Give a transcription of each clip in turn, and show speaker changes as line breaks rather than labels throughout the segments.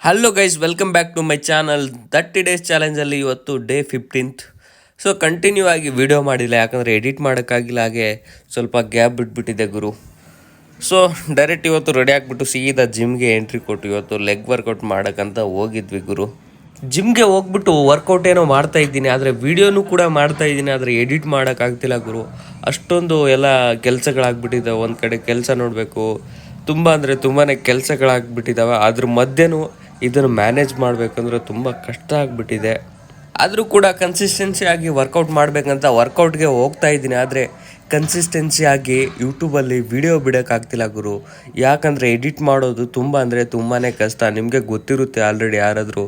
Hello guys, welcome back to my channel. 30 days ಚಾಲೆಂಜಲ್ಲಿ ಇವತ್ತು day 15th. So continue ಆಗಿ video ಮಾಡಿಲ್ಲ, ಯಾಕಂದರೆ ಎಡಿಟ್ ಮಾಡೋಕ್ಕಾಗಿಲ್ಲ. ಹಾಗೆ ಸ್ವಲ್ಪ ಗ್ಯಾಪ್ ಬಿಟ್ಬಿಟ್ಟಿದೆ ಗುರು. ಸೊ ಡೈರೆಕ್ಟ್ ಇವತ್ತು ರೆಡಿ ಆಗಿಬಿಟ್ಟು ಸೀದಾ ಜಿಮ್ಗೆ ಎಂಟ್ರಿ ಕೊಟ್ಟು ಇವತ್ತು ಲೆಗ್ ವರ್ಕೌಟ್ ಮಾಡೋಕ್ಕಂತ ಹೋಗಿದ್ವಿ ಗುರು. ಜಿಮ್ಗೆ ಹೋಗ್ಬಿಟ್ಟು ವರ್ಕೌಟ್ ಏನೋ ಮಾಡ್ತಾ ಇದ್ದೀನಿ, ಆದರೆ ವೀಡಿಯೋನೂ ಕೂಡ ಮಾಡ್ತಾ ಇದ್ದೀನಿ, ಆದರೆ ಎಡಿಟ್ ಮಾಡೋಕ್ಕಾಗ್ತಿಲ್ಲ ಗುರು. ಅಷ್ಟೊಂದು ಎಲ್ಲ ಕೆಲಸಗಳಾಗ್ಬಿಟ್ಟಿದ್ದಾವೆ. ಒಂದು ಕಡೆ ಕೆಲಸ ನೋಡಬೇಕು, ತುಂಬ ಅಂದರೆ ತುಂಬಾ ಕೆಲಸಗಳಾಗ್ಬಿಟ್ಟಿದ್ದಾವೆ. ಅದ್ರ ಮಧ್ಯೆನೂ ಇದನ್ನು ಮ್ಯಾನೇಜ್ ಮಾಡಬೇಕಂದ್ರೆ ತುಂಬ ಕಷ್ಟ ಆಗಿಬಿಟ್ಟಿದೆ. ಆದರೂ ಕೂಡ ಕನ್ಸಿಸ್ಟೆನ್ಸಿ ಆಗಿ ವರ್ಕೌಟ್ ಮಾಡಬೇಕಂತ ವರ್ಕೌಟ್ಗೆ ಹೋಗ್ತಾ ಇದ್ದೀನಿ, ಆದರೆ ಕನ್ಸಿಸ್ಟೆನ್ಸಿ ಆಗಿ ಯೂಟ್ಯೂಬಲ್ಲಿ ವಿಡಿಯೋ ಬಿಡೋಕ್ಕಾಗ್ತಿಲ್ಲ ಗುರು. ಯಾಕಂದರೆ ಎಡಿಟ್ ಮಾಡೋದು ತುಂಬ ಅಂದರೆ ತುಂಬಾ ಕಷ್ಟ. ನಿಮಗೆ ಗೊತ್ತಿರುತ್ತೆ ಆಲ್ರೆಡಿ, ಯಾರಾದರೂ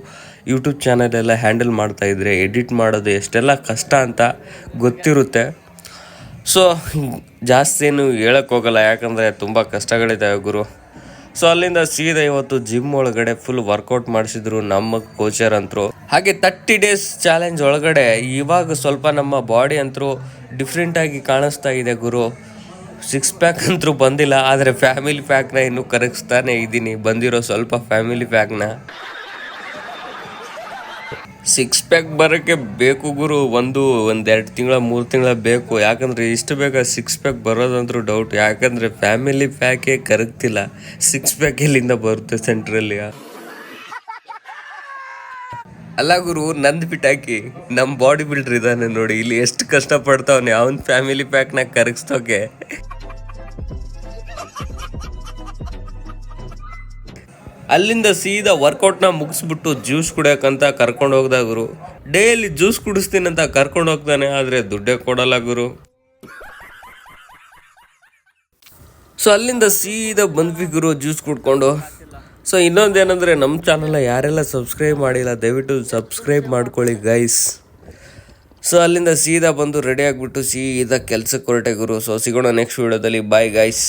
ಯೂಟ್ಯೂಬ್ ಚಾನಲೆಲ್ಲ ಹ್ಯಾಂಡಲ್ ಮಾಡ್ತಾಯಿದ್ರೆ ಎಡಿಟ್ ಮಾಡೋದು ಎಷ್ಟೆಲ್ಲ ಕಷ್ಟ ಅಂತ ಗೊತ್ತಿರುತ್ತೆ. ಸೊ ಜಾಸ್ತಿ ಏನು ಹೇಳೋಕ್ಕೋಗಲ್ಲ, ಯಾಕಂದರೆ ತುಂಬ ಕಷ್ಟಗಳಿದ್ದಾವೆ ಗುರು. ಸೊ ಅಲ್ಲಿಂದ ಸೀದಾ ಇವತ್ತು ಜಿಮ್ ಒಳಗಡೆ ಫುಲ್ ವರ್ಕೌಟ್ ಮಾಡಿಸಿದ್ರು ನಮ್ಮ ಕೋಚರ್ ಅಂತರು. ಹಾಗೆ 30 ಡೇಸ್ ಚಾಲೆಂಜ್ ಒಳಗಡೆ ಇವಾಗ ಸ್ವಲ್ಪ ನಮ್ಮ ಬಾಡಿ ಅಂತರೂ ಡಿಫ್ರೆಂಟಾಗಿ ಕಾಣಿಸ್ತಾ ಇದೆ ಗುರು. 6 ಪ್ಯಾಕ್ ಅಂತರೂ ಬಂದಿಲ್ಲ, ಆದರೆ ಫ್ಯಾಮಿಲಿ ಪ್ಯಾಕ್ನ ಇನ್ನೂ ಕರಗಿಸ್ತಾನೆ ಇದ್ದೀನಿ. ಬಂದಿರೋ ಸ್ವಲ್ಪ ಫ್ಯಾಮಿಲಿ ಪ್ಯಾಕ್ನ 6 ಪ್ಯಾಕ್ ಬರೋಕ್ಕೆ ಬೇಕು ಗುರು. ಒಂದು 2 ತಿಂಗಳ 3 ತಿಂಗಳ ಬೇಕು. ಯಾಕಂದರೆ ಇಷ್ಟು ಬೇಗ 6 ಪ್ಯಾಕ್ ಬರೋದಂದ್ರೂ ಡೌಟ್. ಯಾಕಂದರೆ ಫ್ಯಾಮಿಲಿ ಪ್ಯಾಕೇ ಕರಗ್ತಿಲ್ಲ. 6 ಪ್ಯಾಕ್ ಎಲ್ಲಿಂದ ಬರುತ್ತೆ ಸೆಂಟ್ರಲ್ಲಿ? ಅಲ್ಲ ಗುರು, ನಂದು ಬಿಟ್ಟಾಕಿ ನಮ್ಮ ಬಾಡಿ ಬಿಲ್ಡ್ರ್ ಇದ್ದಾನೆ ನೋಡಿ, ಇಲ್ಲಿ ಎಷ್ಟು ಕಷ್ಟಪಡ್ತಾವನೆ ಅವನ ಫ್ಯಾಮಿಲಿ ಪ್ಯಾಕ್ನ ಕರಗಿಸ್ತೋಕೆ. ಅಲ್ಲಿಂದ ಸೀದಾ ವರ್ಕೌಟ್ನ ಮುಗಿಸ್ಬಿಟ್ಟು ಜ್ಯೂಸ್ ಕುಡಿಯೋಕ್ಕಂತ ಕರ್ಕೊಂಡು ಹೋಗ್ದ ಗುರು. ಡೈಲಿ ಜ್ಯೂಸ್ ಕುಡಿಸ್ತೀನಂತ ಕರ್ಕೊಂಡು ಹೋಗ್ತಾನೆ, ಆದರೆ ದುಡ್ಡೇ ಕೊಡಲ್ಲ ಗುರು. ಸೊ ಅಲ್ಲಿಂದ ಸೀದಾ ಬಂದ್ವಿ ಗುರು ಜ್ಯೂಸ್ ಕುಡ್ಕೊಂಡು. ಸೊ ಇನ್ನೊಂದೇನೆಂದರೆ, ನಮ್ಮ ಚಾನಲ್ನ ಯಾರೆಲ್ಲ ಸಬ್ಸ್ಕ್ರೈಬ್ ಮಾಡಿಲ್ಲ ದಯವಿಟ್ಟು ಸಬ್ಸ್ಕ್ರೈಬ್ ಮಾಡ್ಕೊಳ್ಳಿ ಗೈಸ್. ಸೊ ಅಲ್ಲಿಂದ ಸೀದಾ ಬಂದು ರೆಡಿ ಆಗಿಬಿಟ್ಟು ಸೀದಾ ಕೆಲಸಕ್ಕೆ ಹೊರಟೆ ಗುರು. ಸೊ ಸಿಗೋಣ ನೆಕ್ಸ್ಟ್ ವಿಡಿಯೋದಲ್ಲಿ. Bye guys.